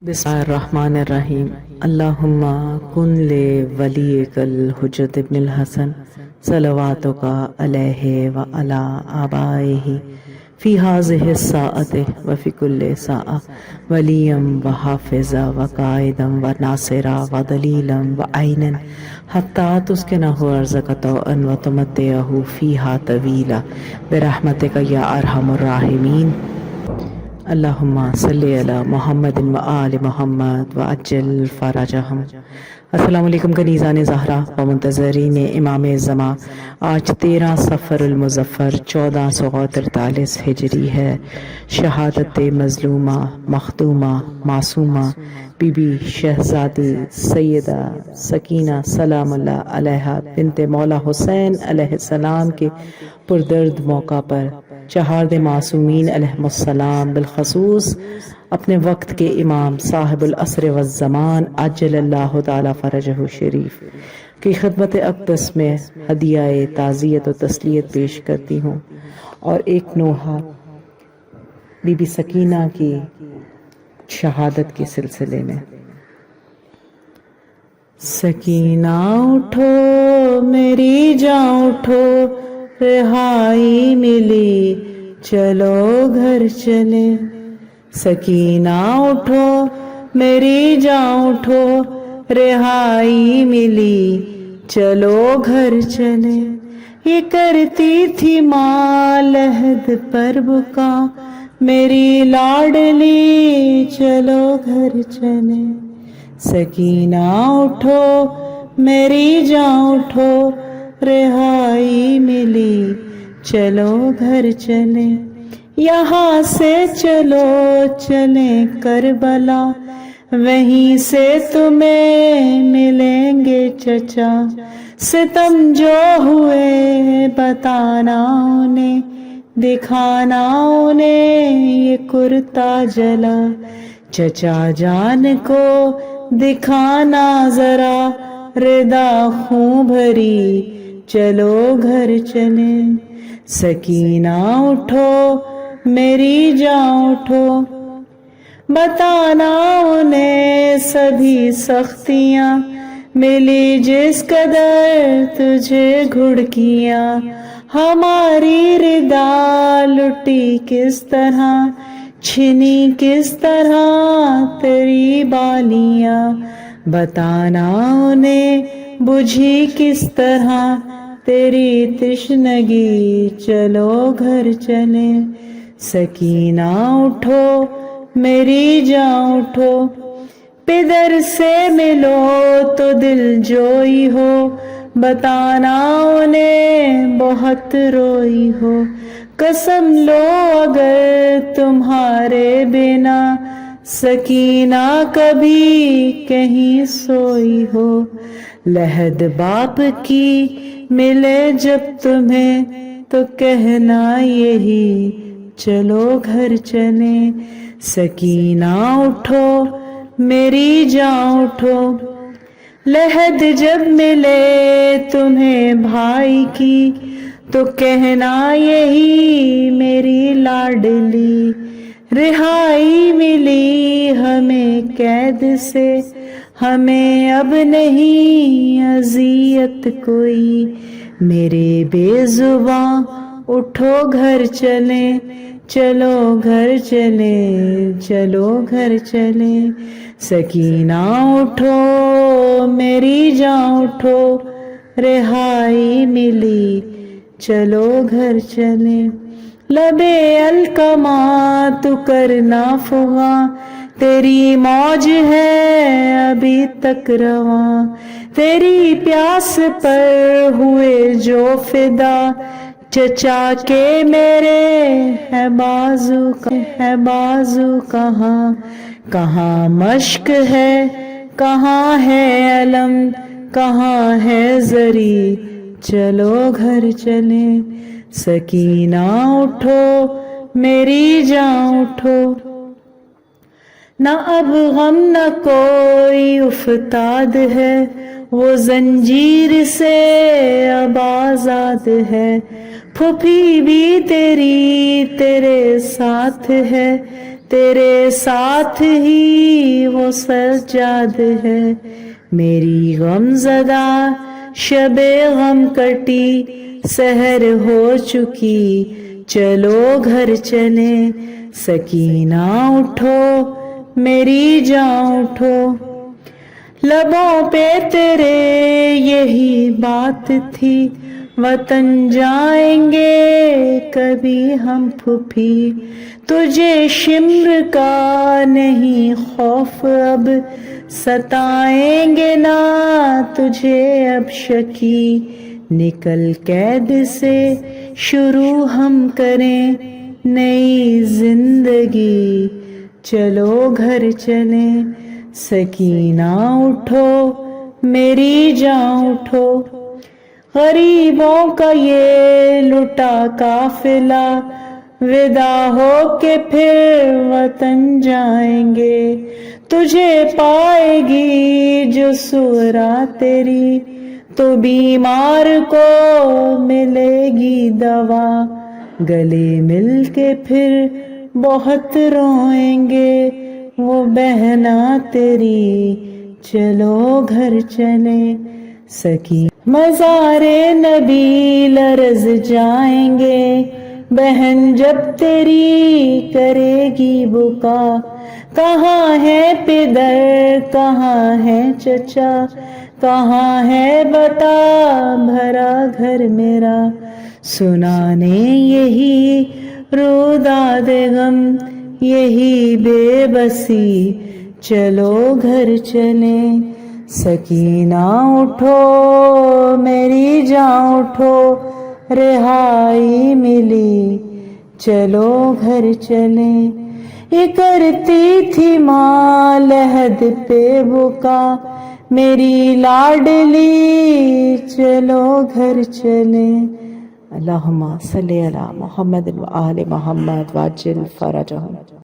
بسم اللہ الرحمن الرحیم اللہم کن لے ولیک الحجت ابن الحسن صلواتک علیہ وعلی آبائہ فی ہذہ الساعۃ وفی کل ساعہ ولیا وحافظا وقائدا وناصرا ودلیلا وعینا حتی تسکنہ ارضک طوعا وتمتعہ فیہا طویلا برحمتک یا ارحم الراحمین۔ اللہم صلی علی محمد و آل محمد وعجل فرجہم۔ السلام علیکم کنیزان زہرا و منتظرین امام زمان۔ آج 13 صفر المظفر 1443 ہجری ہے۔ شہادت مظلومہ مختومہ معصومہ بی بی شہزادی سیدہ سکینہ سلام اللہ علیہا بنت مولا حسین علیہ السلام کے پردرد موقع پر چہارد معصومین علیہم السلام بالخصوص اپنے وقت کے امام صاحب العصر والزمان عجل اللہ تعالی فرجہ شریف کی خدمت اقدس میں ہدیہ تعزیت و تسلیت پیش کرتی ہوں، اور ایک نوحہ بی بی سکینہ کی شہادت کے سلسلے میں۔ سکینہ اٹھو میری جان اٹھو، رہائی ملی چلو گھر چلے۔ سکینہ اٹھو میری جان اٹھو، رہائی ملی چلو گھر چلے۔ یہ کرتی تھی ماں لحد پر بکا، میری لاڈلی چلو گھر چلے۔ سکینہ اٹھو میری جان اٹھو، رہائی ملی چلو گھر چلے۔ یہاں سے چلو چلیں کربلا، وہیں سے تمہیں ملیں گے چچا۔ ستم جو ہوئے بتانا انہیں، دکھانا انہیں یہ کرتا جلا۔ چچا جان کو دکھانا ذرا ردا خون بھری چلو گھر چلے۔ سکینہ اٹھو میری جان اٹھو، بتانا انہیں سبھی سختیاں ملی جس قدر تجھے گھڑکیاں۔ ہماری ردا لٹی کس طرح، چھنی کس طرح تیری بالیاں۔ بتانا انہیں بجھی کس طرح تیری تشنگی چلو گھر چلے۔ سکینہ اٹھو میری جان اٹھو، پدر سے ملو تو دل جوئی ہو، بتانا انہیں بہت روئی ہو۔ قسم لو اگر تمہارے بنا سکینہ کبھی کہیں سوئی ہو۔ لحد باپ کی ملے جب تمہیں تو کہنا یہی چلو گھر چلے۔ سکینہ اٹھو میری جان اٹھو، لحد جب ملے تمہیں بھائی کی تو کہنا یہی میری لاڈلی۔ رہائی ملی ہمیں قید سے، ہمیں اب نہیں اذیت کوئی۔ میرے بے زباں اٹھو گھر چلیں، چلو گھر چلیں، چلو گھر چلیں۔ سکینہ اٹھو میری جان اٹھو، رہائی ملی چلو گھر چلیں۔ لبے الکما تو کرنا فغاں، تیری موج ہے ابھی تک رواں۔ تیری پیاس پر ہوئے جو فدا، چچا کے میرے ہے بازو کہاں۔ کہاں مشق ہے کہاں ہے علم، کہاں ہے زری چلو گھر چلیں۔ سکینہ اٹھو میری جان اٹھو، نہ اب غم نہ کوئی افتاد ہے، وہ زنجیر سے اب آزاد ہے۔ پھوپھی بھی تیری تیرے ساتھ ہے، تیرے ساتھ ہی وہ سجاد ہے، میری غم زدہ شب غم کٹی، سحر ہو چکی چلو گھر چلے، سکینہ اٹھو میری جان اٹھو۔ لبوں پہ تیرے یہی بات تھی، وطن جائیں گے کبھی ہم پھوپھی، تجھے شمر کا نہیں خوف اب، ستائیں گے نہ تجھے اب شکی، نکل قید سے شروع ہم کریں نئی زندگی، چلو گھر چلیں، سکینہ اٹھو میری جان اٹھو۔ غریبوں کا یہ لٹا قافلہ وداع ہو کے پھر وطن جائیں گے، تجھے پائے گی جو سورا تیری، تو بیمار کو ملے گی دوا، گلے مل کے پھر بہت روئیں گے وہ بہنا تیری، چلو گھر چلیں، سکی مزار نبی لرز جائیں گے، بہن جب تیری کرے گی بکا، کہاں ہے پدر کہاں ہے چچا، کہاں ہے بتا بھرا گھر میرا، سنانے یہی روداد غم یہی بے بسی، چلو گھر چلیں، سکینہ اٹھو میری جان اٹھو، رہائی ملی چلو گھر چلیں۔ یہ کرتی تھی ماں لحد پہ بکا، میری لاڈلی چلو گھر چلیں۔ اللہم صلی علی محمد و آل محمد وعجل فرجہم۔